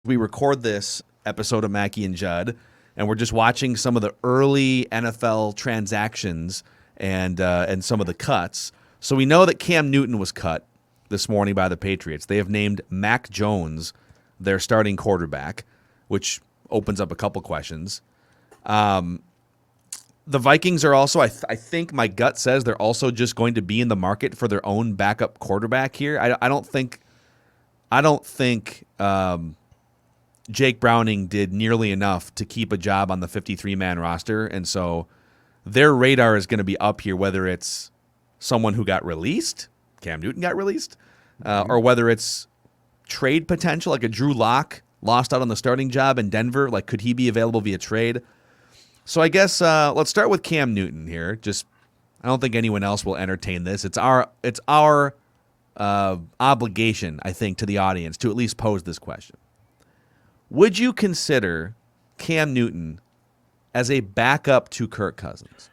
We record this episode of Mackie and Judd, and we're just watching some of the early NFL transactions and some of the cuts. So we know that Cam Newton was cut this morning by the Patriots. They have named Mac Jones their starting quarterback, which opens up a couple questions. The Vikings are also, I think my gut says they're also just going to be in the market for their own backup quarterback here. I don't think Jake Browning did nearly enough to keep a job on the 53-man roster, and so their radar is going to be up here, whether it's someone who got released, Cam Newton got released, or whether it's trade potential, like a Drew Lock lost out on the starting job in Denver. Like, could he be available via trade? So I guess let's start with Cam Newton here. Just, I don't think anyone else will entertain this. It's our obligation, I think, to the audience to at least pose this question. Would you consider Cam Newton as a backup to Kirk Cousins?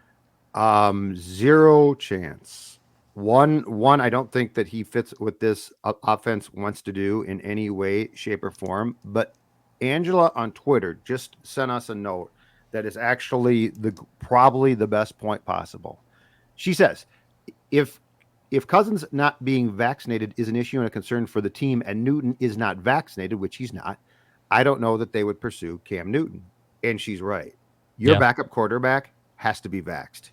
Zero chance. One, I don't think that he fits what this offense wants to do in any way, shape, or form. But Angela on Twitter just sent us a note that is actually probably the best point possible. She says, if Cousins not being vaccinated is an issue and a concern for the team, and Newton is not vaccinated, which he's not, I don't know that they would pursue Cam Newton. And she's right. Your backup quarterback has to be vaxxed.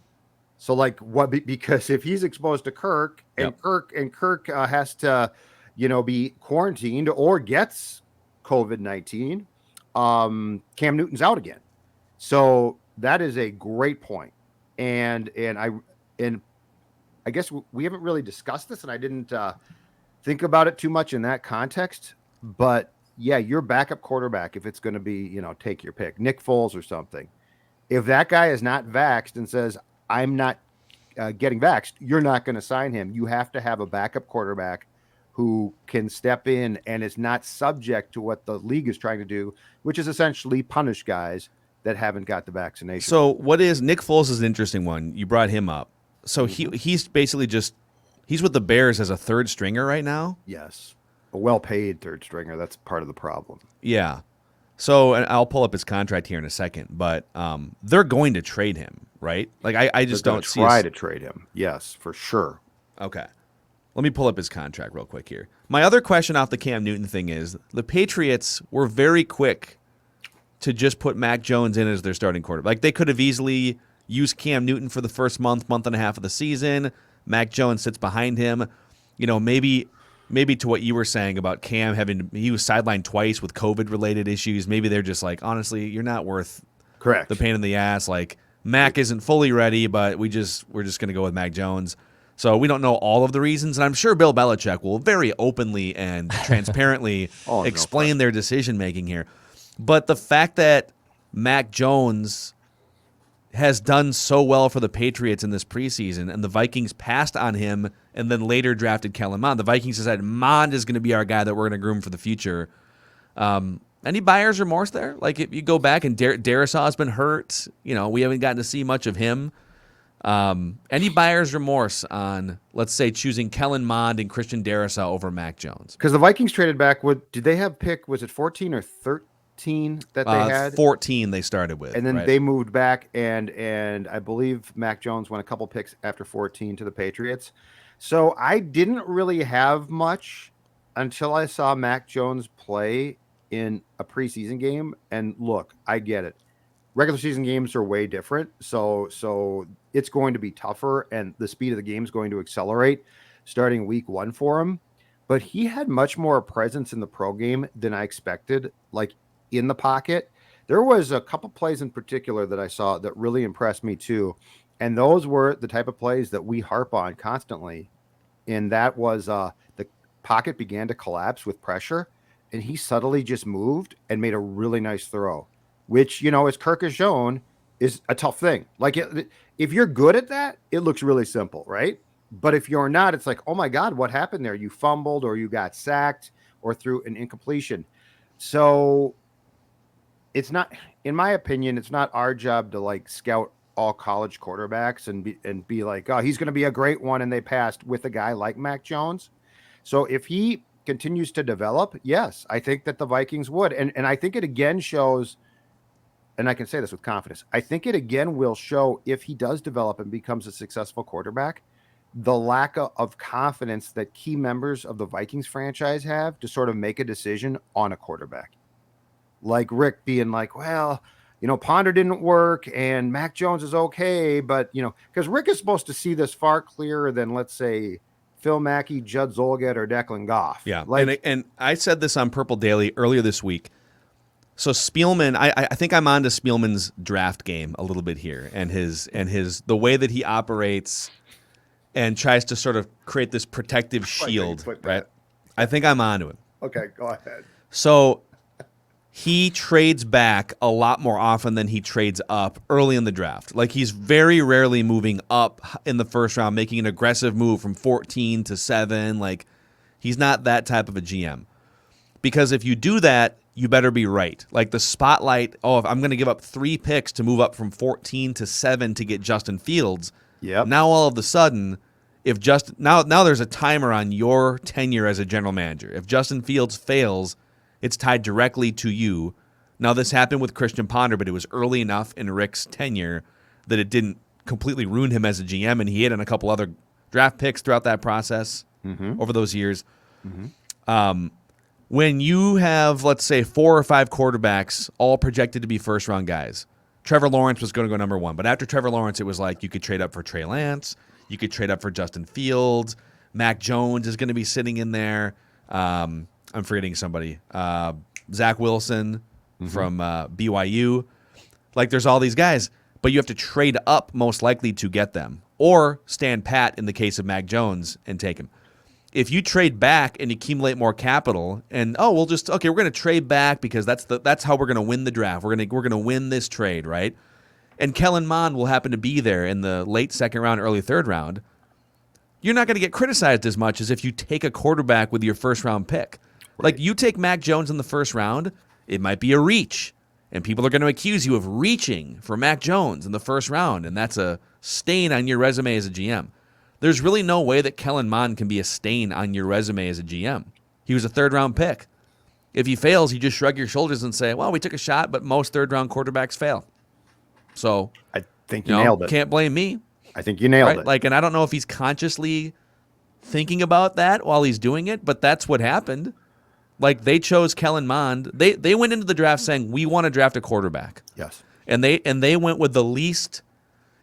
So, like, what? Because if he's exposed to Kirk, and Kirk has to, be quarantined or gets COVID-19, Cam Newton's out again. So that is a great point. And I guess we haven't really discussed this, and I didn't think about it too much in that context, but. Yeah, your backup quarterback, if it's going to be, take your pick, Nick Foles or something. If that guy is not vaxxed and says, I'm not getting vaxxed, you're not going to sign him. You have to have a backup quarterback who can step in and is not subject to what the league is trying to do, which is essentially punish guys that haven't got the vaccination. So what is Nick Foles is an interesting one. You brought him up. So he's basically he's with the Bears as a third stringer right now? Yes. A well-paid third stringer. That's part of the problem. Yeah. So, and I'll pull up his contract here in a second, but they're going to trade him, right? Like, I just don't try to trade him. Yes, for sure. Okay. Let me pull up his contract real quick here. My other question off the Cam Newton thing is the Patriots were very quick to just put Mac Jones in as their starting quarterback. Like, they could have easily used Cam Newton for the first month and a half of the season. Mac Jones sits behind him. Maybe to what you were saying about Cam he was sidelined twice with COVID-related issues. Maybe they're just like, honestly, you're not worth the pain in the ass. Like, Mac isn't fully ready, but we're just going to go with Mac Jones. So we don't know all of the reasons, and I'm sure Bill Belichick will very openly and transparently explain their decision-making here. But the fact that Mac Jones has done so well for the Patriots in this preseason, and the Vikings passed on him and then later drafted Kellen Mond. The Vikings decided Mond is going to be our guy that we're going to groom for the future. Any buyer's remorse there? Like, if you go back and Darrisaw has been hurt, we haven't gotten to see much of him. Any buyer's remorse on, let's say, choosing Kellen Mond and Christian Darrisaw over Mac Jones? Because the Vikings traded back, did they have pick, was it 14 or 13? That they had 14 they started with, and then they moved back, and I believe Mac Jones went a couple picks after 14 to the Patriots. So I didn't really have much until I saw Mac Jones play in a preseason game. And look, I get it. Regular season games are way different, so it's going to be tougher, and the speed of the game is going to accelerate starting week 1 for him. But he had much more presence in the pro game than I expected. Like, in the pocket, there was a couple plays in particular that I saw that really impressed me too, and those were the type of plays that we harp on constantly. And that was the pocket began to collapse with pressure, and he subtly just moved and made a really nice throw, which, as Kirk has shown, is a tough thing. Like, if you're good at that, it looks really simple, right? But if you're not, it's like, oh my God, what happened there? You fumbled, or you got sacked, or threw an incompletion. So it's not, in my opinion, it's not our job to like scout all college quarterbacks and be like, oh, he's going to be a great one, and they passed with a guy like Mac Jones. So if he continues to develop, yes, I think that the Vikings would. And I think it again shows, and I can say this with confidence, I think it again will show, if he does develop and becomes a successful quarterback, the lack of confidence that key members of the Vikings franchise have to sort of make a decision on a quarterback. Like Rick being like, well, Ponder didn't work and Mac Jones is okay, but, because Rick is supposed to see this far clearer than, let's say, Phil Mackey, Judd Zolgad, or Declan Goff. Yeah, and I said this on Purple Daily earlier this week. So Spielman, I think I'm on to Spielman's draft game a little bit here, and his the way that he operates and tries to sort of create this protective shield, right? I think I'm on to him. Okay, go ahead. So he trades back a lot more often than he trades up early in the draft. Like, he's very rarely moving up in the first round, making an aggressive move from 14 to 7. Like, he's not that type of a GM. Because if you do that, you better be right. Like, the spotlight, if I'm going to give up 3 picks to move up from 14 to 7 to get Justin Fields, now all of a sudden, now there's a timer on your tenure as a general manager. If Justin Fields fails, it's tied directly to you. Now, this happened with Christian Ponder, but it was early enough in Rick's tenure that it didn't completely ruin him as a GM, and he hit on a couple other draft picks throughout that process over those years. When you have, let's say, 4 or 5 quarterbacks all projected to be first-round guys, Trevor Lawrence was going to go number 1. But after Trevor Lawrence, it was like you could trade up for Trey Lance. You could trade up for Justin Fields. Mac Jones is going to be sitting in there. I'm forgetting somebody. Zach Wilson from BYU. Like, there's all these guys. But you have to trade up most likely to get them. Or stand pat in the case of Mac Jones and take him. If you trade back and accumulate more capital, and we're going to trade back because that's how we're going to win the draft. We're going to win this trade, right? And Kellen Mond will happen to be there in the late second round, early third round. You're not going to get criticized as much as if you take a quarterback with your first round pick. Right. Like, you take Mac Jones in the first round, it might be a reach, and people are going to accuse you of reaching for Mac Jones in the first round, and that's a stain on your resume as a GM. There's really no way that Kellen Mond can be a stain on your resume as a GM. He was a third-round pick. If he fails, you just shrug your shoulders and say, well, we took a shot, but most third-round quarterbacks fail. So I think you nailed it. Can't blame me. I think you nailed it. Like, and I don't know if he's consciously thinking about that while he's doing it, but that's what happened. Like, they chose Kellen Mond. They went into the draft saying, we want to draft a quarterback. Yes. And they went with the least,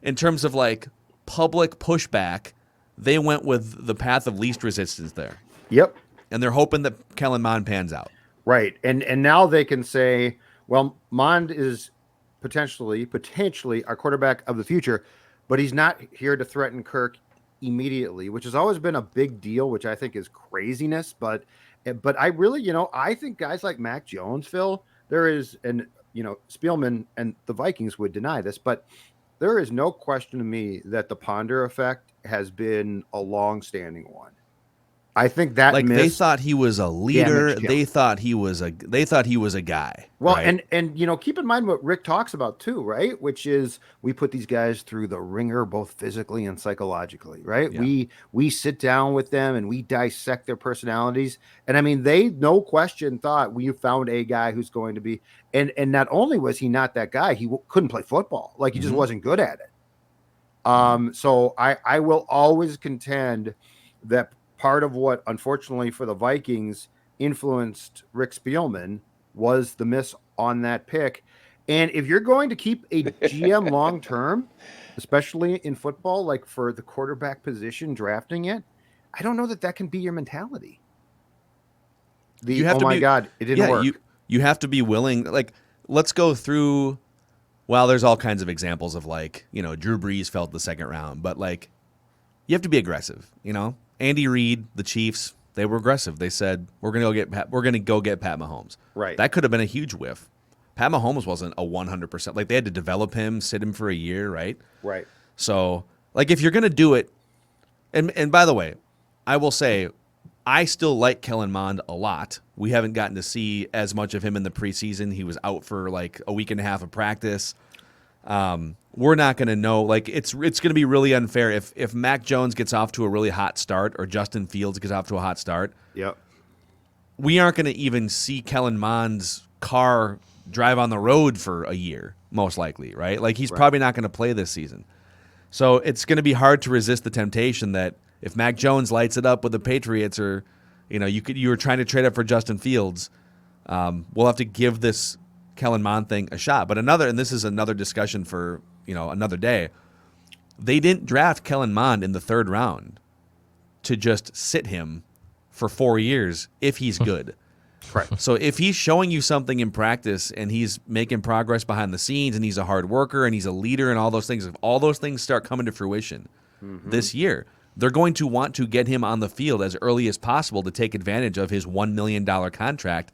in terms of, like, public pushback, they went with the path of least resistance there. Yep. And they're hoping that Kellen Mond pans out. Right. And now they can say, well, Mond is potentially our quarterback of the future, but he's not here to threaten Kirk immediately, which has always been a big deal, which I think is craziness. But I really, I think guys like Mac Jones, Phil, there is, and, Spielman and the Vikings would deny this, but there is no question to me that the Ponder effect has been a long-standing one. I think that they thought he was a leader. They thought he was a guy. Well, right? and keep in mind what Rick talks about too, right? Which is we put these guys through the ringer, both physically and psychologically, right? Yeah. We sit down with them and we dissect their personalities. And I mean, they no question thought we found a guy who's going to be, and not only was he not that guy, he couldn't play football. Like, he just wasn't good at it. So I will always contend that part of what, unfortunately for the Vikings, influenced Rick Spielman was the miss on that pick. And if you're going to keep a GM long term, especially in football, like for the quarterback position, drafting it, I don't know that can be your mentality. God, it didn't work. You have to be willing. Like, let's go through. Well, there's all kinds of examples of, like, Drew Brees felt the second round, but, like, you have to be aggressive. Andy Reid, the Chiefs, they were aggressive. They said, we're going to go get Pat Mahomes. Right. That could have been a huge whiff. Pat Mahomes wasn't a 100%. Like, they had to develop him, sit him for a year, right? Right. So, like, if you're going to do it, and by the way, I will say, I still like Kellen Mond a lot. We haven't gotten to see as much of him in the preseason. He was out for like a week and a half of practice. We're not going to know. Like, it's going to be really unfair if Mac Jones gets off to a really hot start or Justin Fields gets off to a hot start. Yep. we aren't going to even see Kellen Mond's car drive on the road for a year, most likely, right? Like he's probably not going to play this season. So it's going to be hard to resist the temptation that if Mac Jones lights it up with the Patriots, or you were trying to trade up for Justin Fields, we'll have to give this Kellen Mond thing a shot. But and this is another discussion for another day. They didn't draft Kellen Mond in the 3rd round to just sit him for 4 years if he's good. Right. So if he's showing you something in practice and he's making progress behind the scenes and he's a hard worker and he's a leader and all those things, if all those things start coming to fruition this year, they're going to want to get him on the field as early as possible to take advantage of his $1 million contract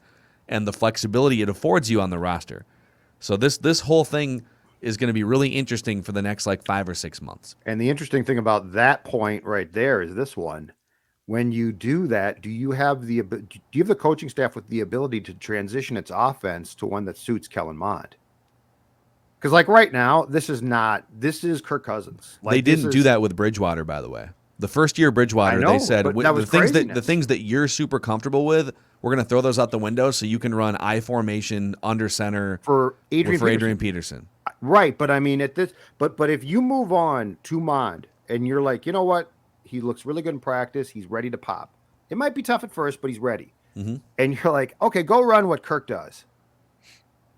and the flexibility it affords you on the roster. So this whole thing is going to be really interesting for the next 5 or 6 months. And the interesting thing about that point right there is this one. When you do that, do you have the coaching staff with the ability to transition its offense to one that suits Kellen Mond? Because right now, this is Kirk Cousins. They didn't do that with Bridgewater, by the way. The first year Bridgewater, they said the things that you're super comfortable with, we're going to throw those out the window so you can run I formation under center for Adrian Peterson. Right, but I mean but if you move on to Mond and you're like, you know what? He looks really good in practice. He's ready to pop. It might be tough at first, but he's ready. Mm-hmm. And you're like, okay, go run what Kirk does.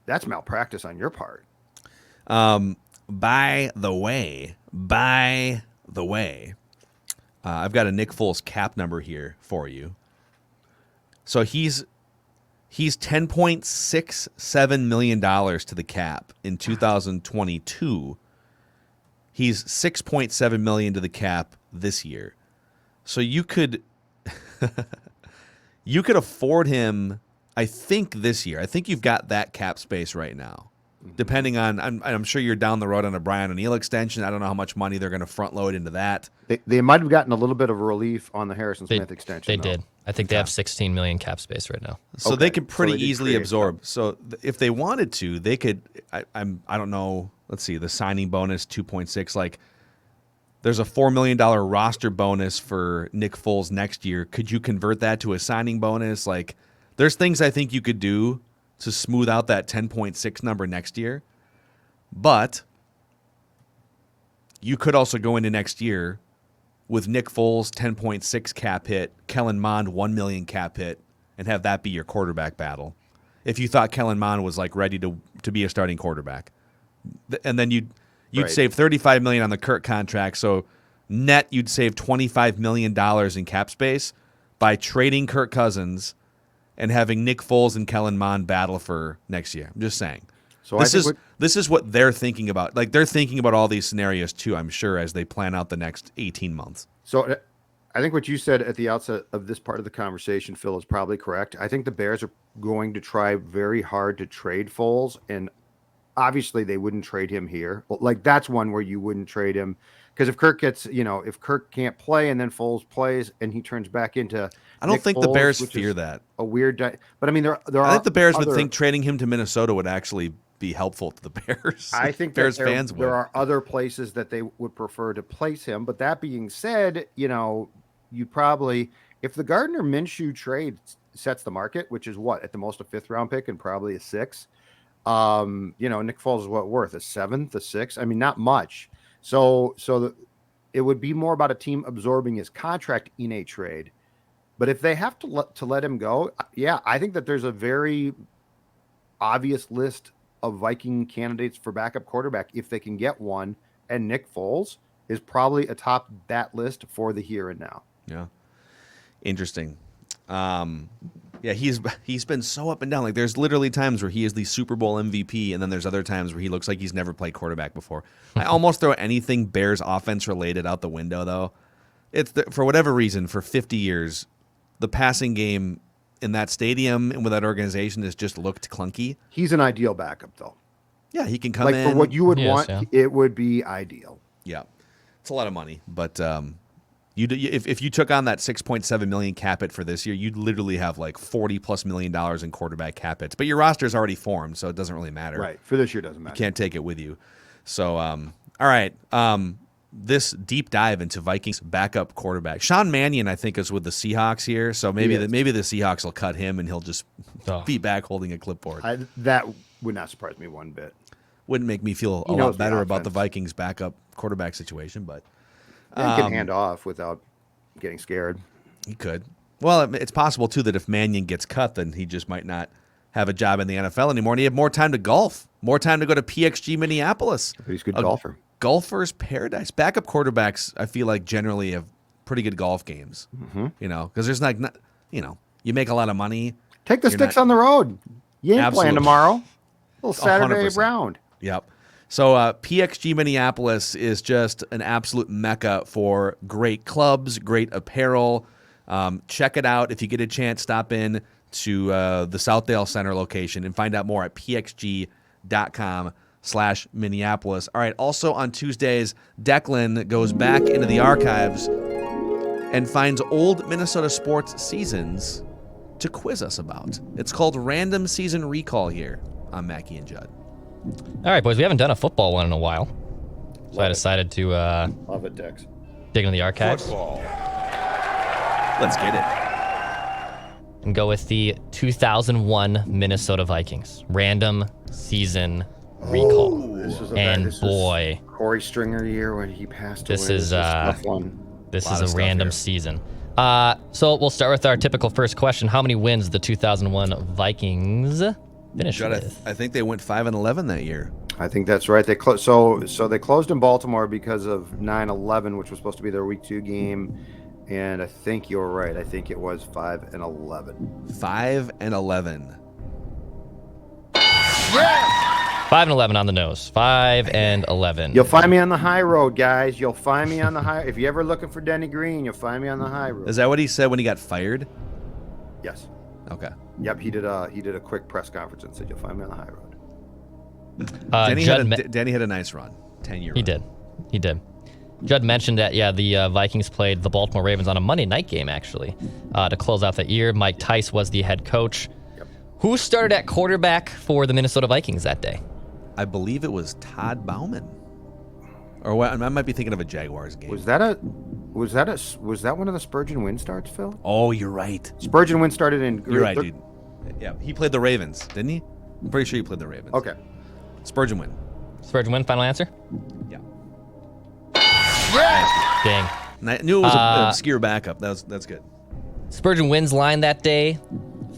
That's malpractice on your part. By the way, I've got a Nick Foles cap number here for you. So he's $10.67 million to the cap in 2022. He's $6.7 million to the cap this year. So you could afford him, I think, this year. I think you've got that cap space right now. Depending on, I'm sure you're down the road on a Brian O'Neill extension. I don't know how much money they're going to front load into that. They might have gotten a little bit of relief on the Harrison Smith extension. They did. I think they have 16 million cap space right now. So they could pretty easily absorb. So if they wanted to, they could. I don't know. Let's see. The signing bonus 2.6. There's a $4 million roster bonus for Nick Foles next year. Could you convert that to a signing bonus? There's things I think you could do to smooth out that 10.6 number next year. But you could also go into next year with Nick Foles 10.6 cap hit, Kellen Mond 1 million cap hit, and have that be your quarterback battle. If you thought Kellen Mond was ready to be a starting quarterback. And then you'd save $35 million on the Kirk contract, so net you'd save $25 million in cap space by trading Kirk Cousins and having Nick Foles and Kellen Mond battle for next year. I'm just saying. So this is what they're thinking about. They're thinking about all these scenarios too, I'm sure, as they plan out the next 18 months. So I think what you said at the outset of this part of the conversation, Phil, is probably correct. I think the Bears are going to try very hard to trade Foles, and obviously they wouldn't trade him here. That's one where you wouldn't trade him, because if Kirk can't play and then Foles plays and he turns back into I don't Nick think Foles, the Bears fear that. A weird but I mean there I think the Bears would think trading him to Minnesota would actually be helpful to the Bears. I think Bears fans would. There are other places that they would prefer to place him, but that being said, you probably, if the Gardner Minshew trade sets the market, which is what, at the most a 5th round pick and probably a 6th. Nick Foles is worth a 7th, a 6th. I mean, not much. So it would be more about a team absorbing his contract in a trade. But if they have to let him go, yeah, I think that there's a very obvious list of Viking candidates for backup quarterback if they can get one, and Nick Foles is probably atop that list for the here and now. Yeah, interesting. Yeah, he's been so up and down. There's literally times where he is the Super Bowl MVP, and then there's other times where he looks like he's never played quarterback before. I almost throw anything Bears offense related out the window, though. For whatever reason, for 50 years, the passing game in that stadium and with that organization has just looked clunky. He's an ideal backup, though. Yeah, he can come in. For what you would want, it would be ideal. Yeah, it's a lot of money, but if you took on that $6.7 million cap hit for this year, you'd literally have $40+ million in quarterback cap hits. But your roster is already formed, so it doesn't really matter. Right, for this year doesn't matter. You can't take it with you. So, all right. this deep dive into Vikings backup quarterback. Sean Mannion, I think, is with the Seahawks here, so maybe the Seahawks will cut him and he'll just be back holding a clipboard. That would not surprise me one bit. Wouldn't make me feel a lot better about the Vikings backup quarterback situation, but he can hand off without getting scared. He could. Well, it's possible too that if Mannion gets cut, then he just might not have a job in the NFL anymore, and he have more time to golf, more time to go to PXG Minneapolis. He's a good golfer. Golfer's paradise. Backup quarterbacks, I feel like, generally have pretty good golf games. You know, because there's you make a lot of money. Take the sticks on the road. You ain't playing tomorrow. Little Saturday 100%. round. Yep. So PXG Minneapolis is just an absolute mecca for great clubs, great apparel. Check it out. If you get a chance, stop in to the Southdale Center location and find out more at pxg.com/Minneapolis. All right. Also on Tuesdays, Declan goes back into the archives and finds old Minnesota sports seasons to quiz us about. It's called Random Season Recall here on Mackie and Judd. All right, boys. We haven't done a football one in a while, so I decided to love it, Dex. dig into the archives. Football. Let's get it. And go with the 2001 Minnesota Vikings. Random season recall. Boy, Corey Stringer year when he passed away. This is a tough one. This is a random season. So we'll start with our typical first question. How many wins did the 2001 Vikings finish with? I think they went 5-11 that year. I think that's right. They so they closed in Baltimore because of 9/11, which was supposed to be their Week 2 game. And I think you're right. I think it was 5-11. 5-11. Yeah! 5-11 on the nose. 5-11. You'll find me on the high road, guys. You'll find me on the high. If you're ever looking for Denny Green, you'll find me on the high road. Is that what he said when he got fired? Yes. Okay. Yep. He did a quick press conference and said, "You'll find me on the high road." Denny had a nice run. 10-year. He did. Judd mentioned that, the Vikings played the Baltimore Ravens on a Monday night game, actually, to close out that year. Mike Tice was the head coach. Yep. Who started at quarterback for the Minnesota Vikings that day? I believe it was Todd Bauman. Or what? I might be thinking of a Jaguars game. Was that one of the Spurgeon win starts, Phil? Oh, you're right. Spurgeon win started in. You're right, dude. Yeah, he played the Ravens, didn't he? I'm pretty sure he played the Ravens. Okay. Spurgeon win. Spurgeon win, final answer? Yeah. Dang. And I knew it was an obscure backup. That's good. Spurgeon wins line that day,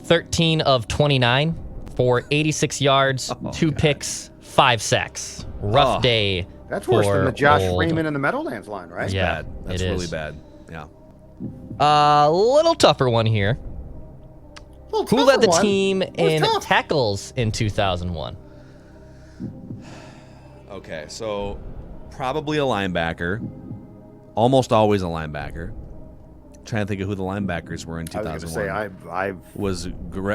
13 of 29 for 86 yards, 2 picks, 5 sacks. Rough day. That's worse than the Josh old. Freeman and the Meadowlands line, right? That's Yeah, bad. That's it really is. bad. Yeah. A little tougher one here. Who led the team in tough? tackles in 2001? Okay, so probably a linebacker. Almost always a linebacker. Trying to think of who the linebackers were in 2001. I was going to say,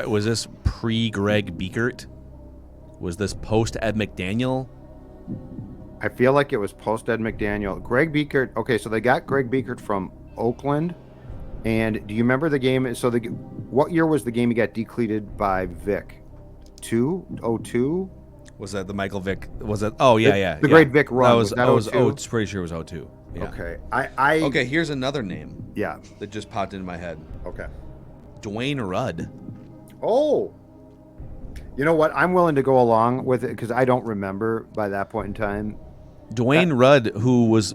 was this pre-Greg Biekert? Was this post-Ed McDaniel? I feel like it was post Ed McDaniel. Greg Biekert. Okay, so they got Greg Biekert from Oakland. And do you remember the game? So what year was the game he got decleated by Vic? 02? Was that the Michael Vick? Was it? Oh yeah. The great Vic run. I was pretty sure it was 02. Yeah. Okay. Okay, here's another name. Yeah. That just popped into my head. Okay. Dwayne Rudd. Oh. You know what? I'm willing to go along with it because I don't remember by that point in time. Dwayne Rudd, who was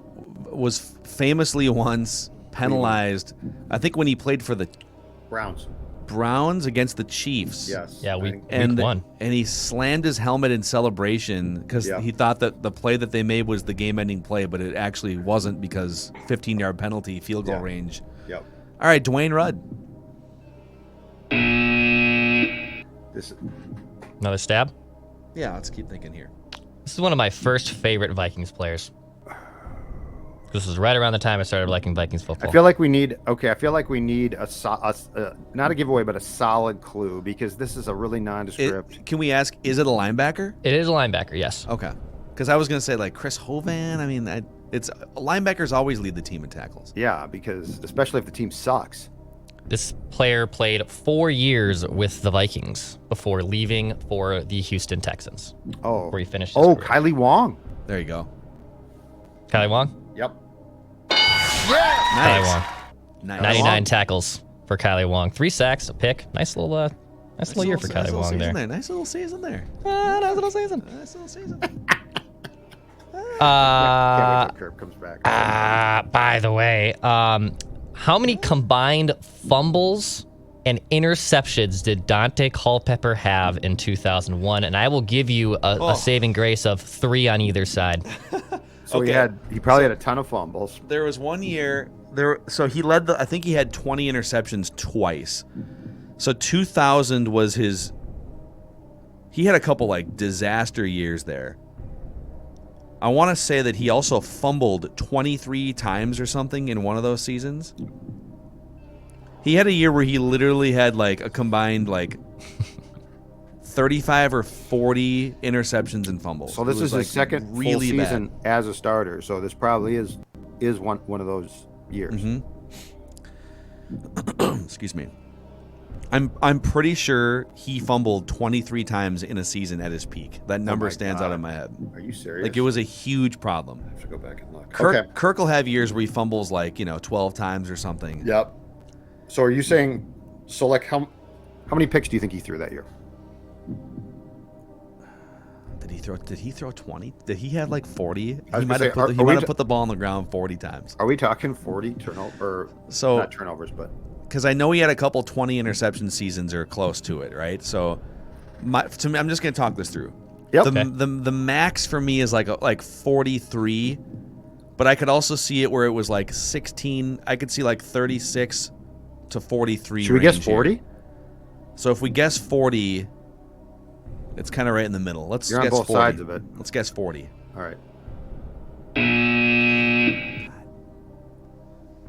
famously once penalized, I think when he played for the Browns against the Chiefs. Yes. Yeah, week 1. And he slammed his helmet in celebration because he thought that the play that they made was the game-ending play, but it actually wasn't because 15-yard penalty, field goal range. Yep. All right, Dwayne Rudd. Another stab? Yeah, let's keep thinking here. This is one of my first favorite Vikings players. This was right around the time I started liking Vikings football. I feel like we need a not a giveaway, but a solid clue because this is a really nondescript. Can we ask, is it a linebacker? It is a linebacker, yes. Okay. Because I was going to say, like, Chris Hovan. I mean, linebackers always lead the team in tackles. Yeah, because especially if the team sucks. This player played 4 years with the Vikings before leaving for the Houston Texans. Oh. Where he finished his career. Kylie Wong. There you go. Kylie Wong? Yep. Kylie Wong. Nice. 99 tackles for Kylie Wong. 3 sacks, a pick. Nice little year for Kylie Wong there. Nice little season there. Nice little season. Nice little season. Can't wait till Kirk comes back. By the way, how many combined fumbles and interceptions did Dante Culpepper have in 2001? And I will give you a saving grace of 3 on either side. So Okay. he probably had a ton of fumbles. There was one year so he I think he had 20 interceptions twice. So 2000 was he had a couple like disaster years there. I want to say that he also fumbled 23 times or something in one of those seasons. He had a year where he literally had like a combined like 35 or 40 interceptions and fumbles. So this It was, is his like, second really full bad. season as a starter. So this probably is one of those years. Mm-hmm. Excuse me. I'm pretty sure he fumbled 23 times in a season at his peak. That number my stands God. out in my head. Are you serious? Like it was a huge problem. I have to go back and look. Kirk will have years where he fumbles like 12 times or something. Yep. So are you saying? So like how many picks do you think he threw that year? Did he throw 20? Did he have like 40? I He was gonna might say, have are we put the ball on the ground 40 times. Are we talking 40 turnover? So Not turnovers, but because I know he had a couple 20 interception seasons or close to it, right? So to me, I'm just gonna talk this through. Yep. The max for me is like 43, but I could also see it where it was like 16. I could see like 36 to 43. should we guess range here. 40? So if we guess 40, it's kind of right in the middle. Let's You're on guess both 40. sides of it. Let's guess 40. All right.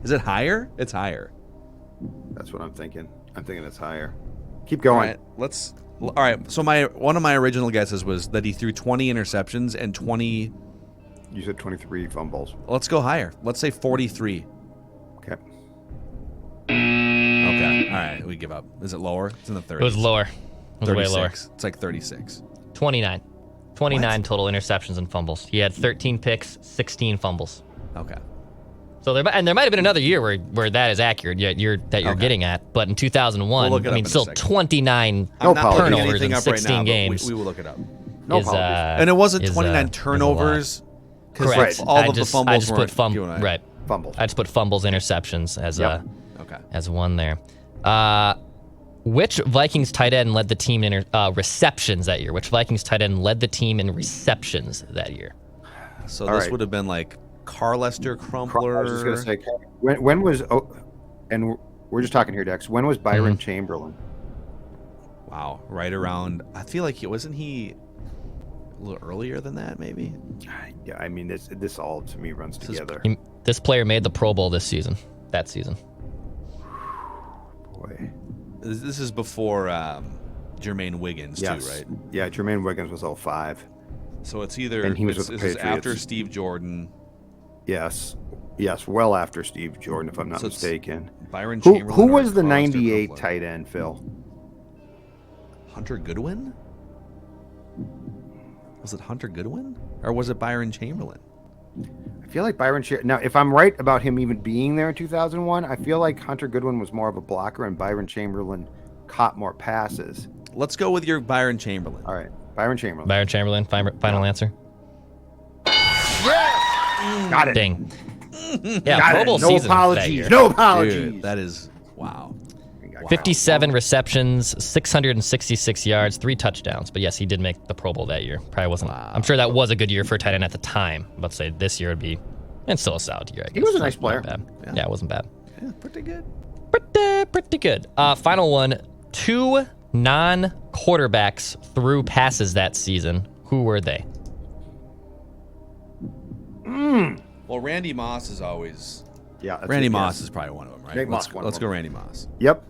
Is it higher? It's higher. That's what I'm thinking. I'm thinking it's higher. Keep All going. right, all right. So one of my original guesses was that he threw 20 interceptions and 20. You said 23 fumbles. Let's go higher. Let's say 43. Okay. Okay. All right. We give up. Is it lower? It's in the 30s. It was lower. It was way 36. lower. It's like 36. 29. 29 total interceptions and fumbles. He had 13 picks, 16 fumbles. Okay. So there might have been another year where that is accurate. You're getting at, but in 2001, We'll look it I up mean, in a still second. 29 No I'm not apologies. looking turnovers anything in up right 16 now, games. but we will look it up. No is, apologies. And it wasn't is, 29 is a turnovers. Because Correct. all I of the just fumbles put weren't you and I. right. Fumbles. I just put fumbles, interceptions as Okay. as one there. Which Vikings tight end led the team in receptions that year? Which Vikings tight end led the team in receptions that year? So All this right. would have been like Carlester, Crumpler. I was just going to say, when was, and we're just talking here, Dex, when was Byron Chamberlain? Wow, right around. I feel like wasn't he a little earlier than that, maybe. Yeah, I mean, this all to me runs together. This player made the Pro Bowl this season. That season. Boy. This is before Jermaine Wiggins Yes. too, right? Yeah, Jermaine Wiggins was 05. So it's either And he was this with the is after Patriots. Steve Jordan, Yes, well after Steve Jordan, if I'm not So it's mistaken. Byron Who Chamberlain. or was the Carlester 98 Crumpler? tight end, Phil? Hunter Goodwin? Was it Hunter Goodwin or was it Byron Chamberlain? I feel like Byron now, if I'm right about him even being there in 2001, I feel like Hunter Goodwin was more of a blocker and Byron Chamberlain caught more passes. Let's go with your Byron Chamberlain. All right, Byron Chamberlain. Byron Chamberlain, final answer. Got it. Ding. Yeah, Got Pro it. Bowl No season that apologies. year. No apologies. Dude, that is wow. 57 receptions, 666 yards, 3 touchdowns. But yes, he did make the Pro Bowl that year. Probably wasn't. Wow. I'm sure that was a good year for a tight end at the time. I'm about to say this year would be, and still a solid year. I guess. He was a nice Not player. bad. Yeah. Yeah, it wasn't bad. Yeah, pretty good. Pretty good. Final one. 2 non-quarterbacks threw passes that season. Who were they? Well, Randy Moss is always. Yeah, that's Randy it, Moss yes. is probably one of them, right? Nate Moss, let's go one. Randy Moss. Yep.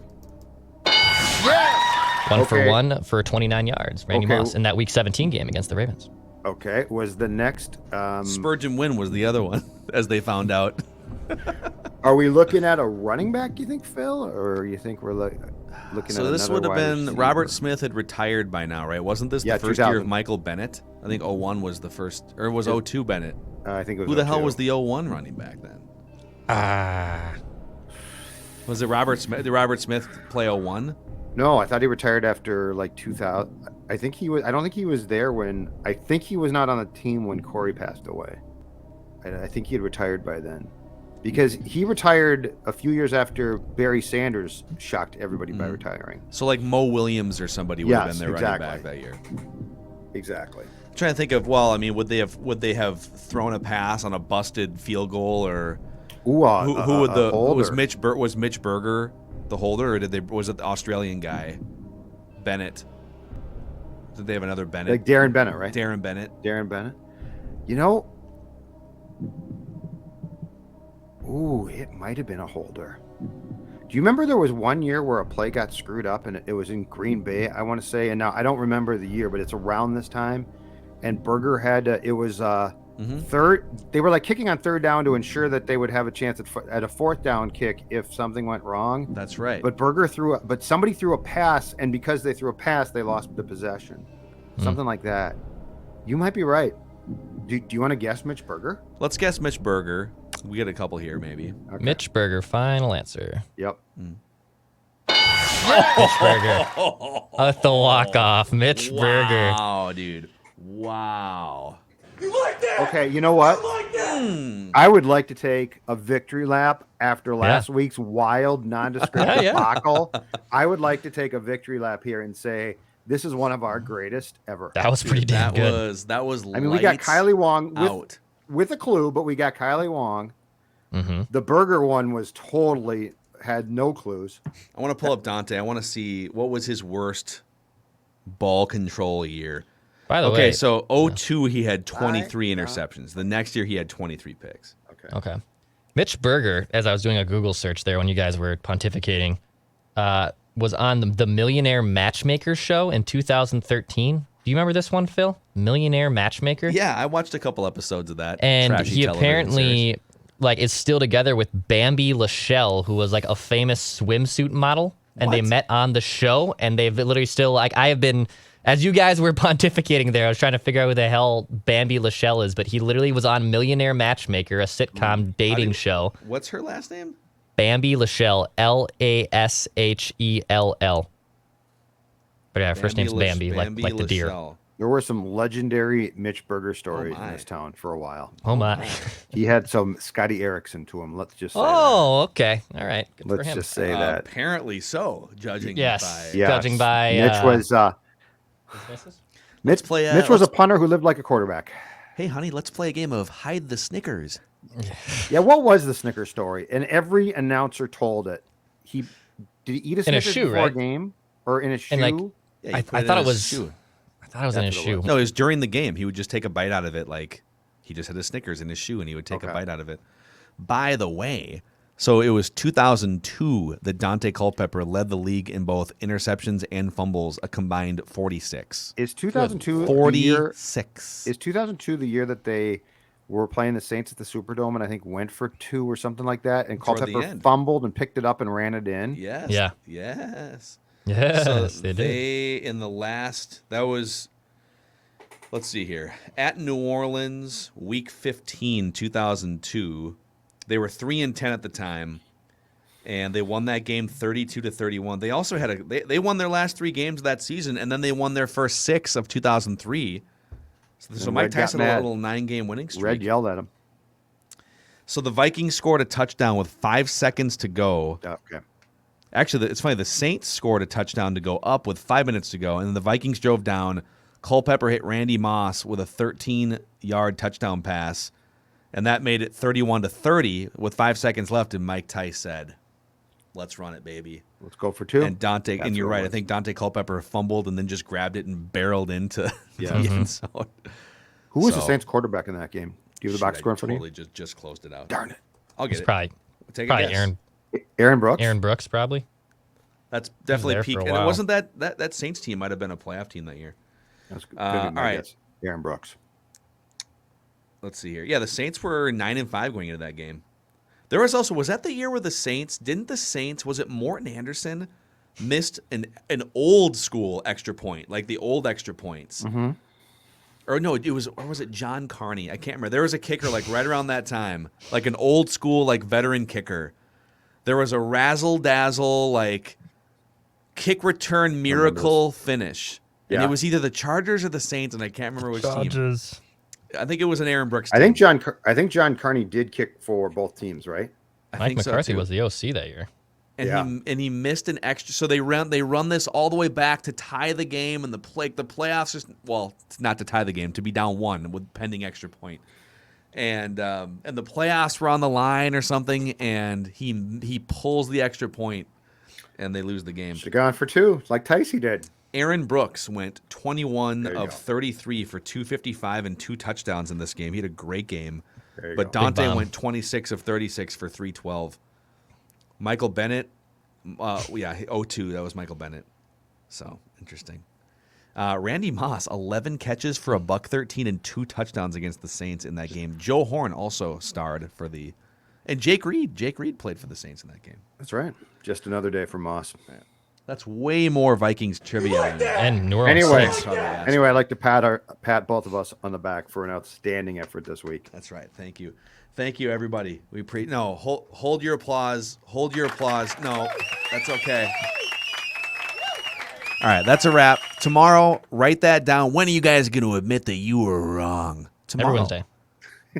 One for Okay. 1 for 29 yards. Randy Okay. Moss in that Week 17 game against the Ravens. Okay. Was the next? Spurgeon Wynn was the other one, as they found out. Are we looking at a running back? You think, Phil, or you think we're looking So at this another would have wide been receiver? Robert Smith had retired by now, right? Wasn't this Yeah, the first year 2000. of Michael Bennett? I think 01 was the first, or was 02 Bennett? I think it was. Who the hell 02. was the 01 running back then? Ah. Was it Robert Smith? Did Robert Smith play 01? No, I thought he retired after like 2000. I think he was. I don't think he was there when. I think he was not on the team when Corey passed away. I think he had retired by then, because he retired a few years after Barry Sanders shocked everybody by retiring. So like Mo Williams or somebody would have Yes, been their exactly. running back that year. Exactly. I'm trying to think of. Well, I mean, would they have thrown a pass on a busted field goal, or Ooh, who would the who was holder. Mitch Berger the holder, or was it the Australian guy Bennett? Did they have another Bennett? Like Darren Bennett, right? Darren Bennett. Darren Bennett. You know, ooh, it might have been a holder. Do you remember there was one year where a play got screwed up and it was in Green Bay, I want to say, and now I don't remember the year, but it's around this time, and Berger had it was third. They were like kicking on third down to ensure that they would have a chance at a fourth down kick if something went wrong. That's right. But but somebody threw a pass, and because they threw a pass, they lost the possession. Something like that. You might be right. Do you want to guess Mitch Berger? Let's guess Mitch Berger. We get a couple here, maybe. Okay. Mitch Berger, final answer. Yep. Mitch Berger. At the walk-off. Mitch Berger. Wow, dude. Wow. Okay, you know what? I would like to take a victory lap after last week's wild, nondescript debacle. I would like to take a victory lap here and say this is one of our greatest ever. That was pretty damn good. That was. I mean, we got Kylie Wong out with a clue, but we got Kylie Wong. Mm-hmm. The Berger one was totally had no clues. I want to pull up Dante. I want to see what was his worst ball control year. By the way. Okay, so 02 he had 23 interceptions. The next year he had 23 picks. Okay. Mitch Berger, as I was doing a Google search there when you guys were pontificating, was on the Millionaire Matchmaker show in 2013. Do you remember this one, Phil? Millionaire Matchmaker? Yeah, I watched a couple episodes of that. And trashy he television apparently series. is still together with Bambi Lachelle, who was like a famous swimsuit model. And they met on the show, and they've literally still I have been, as you guys were pontificating there, I was trying to figure out who the hell Bambi Lachelle is, but he literally was on Millionaire Matchmaker, a sitcom dating show. What's her last name? Bambi Lachelle, Lashell. But yeah, her first name's Bambi, like the deer. Lachelle. There were some legendary Mitch Berger stories in this town for a while. Oh my. He had some Scotty Erickson to him. Let's just say Oh, okay. All right. Good for Let's him. just say that. Apparently so, judging Yes. by... Yes. Judging by, Mitch was Mitch play, Mitch was a punter who lived like a quarterback. Hey, honey, let's play a game of hide the Snickers. Yeah, what was the Snicker story? And every announcer told it. Did he eat a Snickers shoe, before right? a game or in a shoe? And, like, Yeah, I you put thought in it his was. shoe. I thought it was in his That's what it shoe. was. No, it was during the game. He would just take a bite out of it, like he just had a Snickers in his shoe, and he would take a Okay. bite out of it. By the way, so it was 2002 that Dante Culpepper led the league in both interceptions and fumbles, a combined 46. Is 2002 46. Is 2002 the year that they were playing the Saints at the Superdome and I think went for 2 or something like that, and Toward the Culpepper end. fumbled and picked it up and ran it in? Yes. Yeah. Yes. Yes, So they did. in the last, that was, let's see here, at New Orleans, week 15, 2002, they were 3-10 at the time, and they won that game 32-31. They also had they won their last 3 games of that season, and then they won their first 6 of 2003. So Mike Red got Tyson had a mad. little 9-game winning streak. Red yelled at him. So the Vikings scored a touchdown with 5 seconds to go. Okay. Actually, it's funny. The Saints scored a touchdown to go up with 5 minutes to go, and then the Vikings drove down. Culpepper hit Randy Moss with a 13-yard touchdown pass, and that made it 31-30 with 5 seconds left. And Mike Tice said, "Let's run it, baby." Let's go for 2. And Dante, That's and you're what it right. I was. think Dante Culpepper fumbled and then just grabbed it and barreled into Yeah. the end zone. Who was the So- Saints quarterback in that game? Do you have the box Shoot, score I in front of totally just closed it out. Darn it. I'll get It's it. probably Take a guess. Aaron Brooks? Aaron Brooks, probably. That's definitely there for peak. a And it while. wasn't that Saints team might have been a playoff team that year. That's good. all right. Guess. Aaron Brooks. Let's see here. Yeah, the Saints were 9-5 going into that game. There was also, was that the year where the Saints, was it Morton Anderson missed an old school extra point, like the old extra points? Mm-hmm. Or no, or was it John Carney? I can't remember. There was a kicker like right around that time, like an old school like veteran kicker. There was a razzle dazzle like kick return miracle finish, and Yeah. it was either the Chargers or the Saints, and I can't remember which team. Chargers. I think it was an Aaron Brooks team. I think John Carney did kick for both teams, right? I Mike think so, McCarthy too. was the OC that year. And he missed an extra. So they run this all the way back to tie the game, and the playoffs just it's not to tie the game, to be down 1 with pending extra point. And the playoffs were on the line or something, and he pulls the extra point, and they lose the game. Should have gone for 2, like Ticey did. Aaron Brooks went 21 There you of go. 33 for 255 and 2 touchdowns in this game. He had a great game. There you But go. Dante bomb. went 26 of 36 for 312. Michael Bennett, 0-2. That was Michael Bennett. So, interesting. Randy Moss, 11 catches for $113 and 2 touchdowns against the Saints in that game. Joe Horn also starred for and Jake Reed. Jake Reed played for the Saints in that game. That's right. Just another day for Moss. That's way more Vikings trivia. And New Orleans Anyway, Saints. I'd like to pat both of us on the back for an outstanding effort this week. That's right. Thank you. Thank you, everybody. Hold your applause. Hold your applause. No, that's okay. All right, that's a wrap. Tomorrow, write that down. When are you guys going to admit that you were wrong? Tomorrow. Every Wednesday.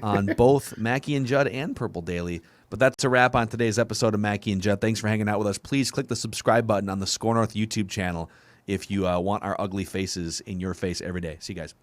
On both Mackie and Judd and Purple Daily. But that's a wrap on today's episode of Mackie and Judd. Thanks for hanging out with us. Please click the subscribe button on the SKOR North YouTube channel if you want our ugly faces in your face every day. See you guys.